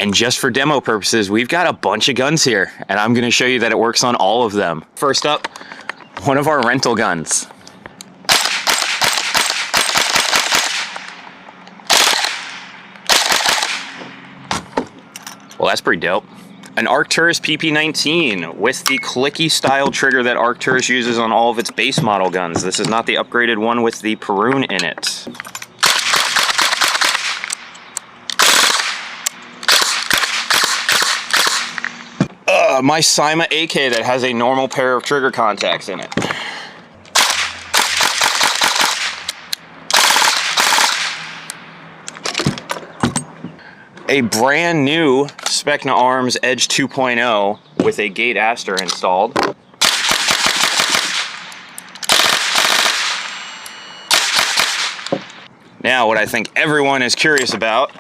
And just for demo purposes, we've got a bunch of guns here, and I'm gonna show you that it works on all of them. First up, one of our rental guns. Well, that's pretty dope. An Arcturus PP19 with the clicky style trigger that Arcturus uses on all of its base model guns. This is not the upgraded one with the Perun in it. My Cyma AK that has a normal pair of trigger contacts in it. A brand new Specna Arms Edge 2.0 with a gate aster installed. Now, what I think everyone is curious about